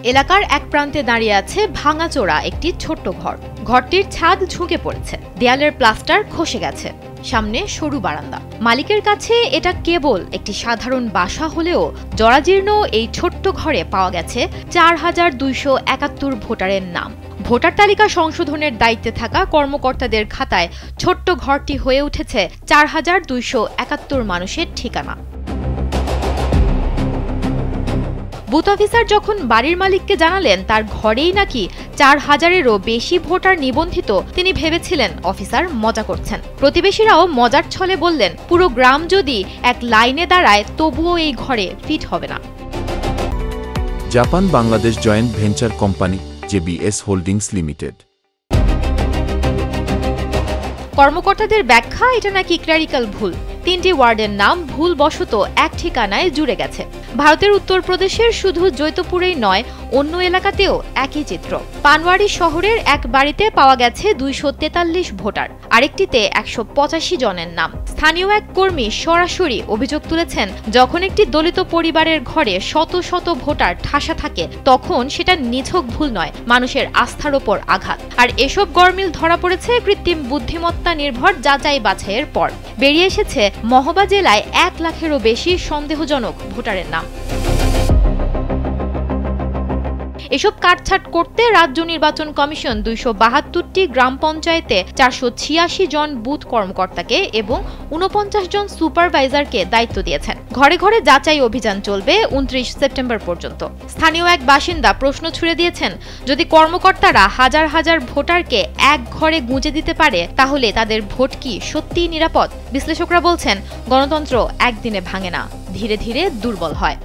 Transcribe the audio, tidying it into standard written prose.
এলাকার এক প্রান্তে দাঁড়িয়ে আছে ভাঙাচোরা একটি ছোট্ট ঘর। ঘরটির ছাদ ঝুঁকে পড়েছে, দেয়ালের প্লাস্টার খসে গেছে, সামনে সরু বারান্দা। মালিকের কাছে এটা কেবল একটি সাধারণ বাসা হলেও জরাজীর্ণ এই ছোট্ট ঘরে পাওয়া গেছে ৪,২৭১ ভোটারের নাম। ভোটার তালিকা সংশোধনের দায়িত্বে থাকা কর্মকর্তাদের খাতায় ছোট্ট ঘরটি হয়ে উঠেছে ৪,২৭১ মানুষের ঠিকানা। বুথ অফিসার যখন বাড়ির মালিককে জানালেন তার ঘরেই নাকি ৪,০০০-এরও বেশি ভোটার নিবন্ধিত, তিনি ভেবেছিলেন অফিসার মজা করছেন। প্রতিবেশীরাও মজার ছলে বললেন, পুরো গ্রাম যদি এক লাইনে দাঁড়ায় তবুও এই ঘরে ফিট হবে না। Japan Bangladesh joint venture company JBS holdings limited. কর্মকর্তাদের ব্যাখ্যা, এটা নাকি ক্লারিক্যাল ভুল। ৩টি ওয়ার্ডের নাম ভুলবশত এক ঠিকানায় জুড়ে গেছে। ভারতের উত্তরপ্রদেশের শুধু জৈতপুরেই নয়, অন্য এলাকাতেও একই চিত্র। পানওয়ারি শহরের এক বাড়িতে পাওয়া গেছে ২৪৩ ভোটার, আরেকটিতে ১৮৫ জনের নাম। স্থানীয় এক কর্মী সরাসরি অভিযোগ তুলেছেন, যখন একটি দলিত পরিবারের ঘরে শত শত ভোটার ঠাসা থাকে তখন সেটা নিছক ভুল নয়, মানুষের আস্থার ওপর আঘাত। আর এসব গরমিল ধরা পড়েছে কৃত্রিম বুদ্ধিমত্তা নির্ভর যাচাই বাছাইয়ের পর। বেরিয়ে এসেছে মহবা জেলায় ১ লাখেরও বেশি সন্দেহজনক ভোটারের নাম। এসব কাটছাট করতে রাজ্য নির্বাচন কমিশন ২৭২টি গ্রাম পঞ্চায়েতে ৪৮৬ জন বুথ কর্মকর্তাকে এবং ৪৯ জন সুপারভাইজারকে দায়িত্ব দিয়েছেন। ঘরে ঘরে যাচাই অভিযান চলবে ২৯ সেপ্টেম্বর পর্যন্ত। স্থানীয় এক বাসিন্দা প্রশ্ন ছুড়ে দিয়েছেন, যদি কর্মকর্তারা হাজার হাজার ভোটারকে এক ঘরে গুঁজে দিতে পারে তাহলে তাদের ভোট কি সত্যিই নিরাপদ? বিশ্লেষকরা বলছেন, গণতন্ত্র একদিনে ভাঙে না, ধীরে ধীরে দুর্বল হয়।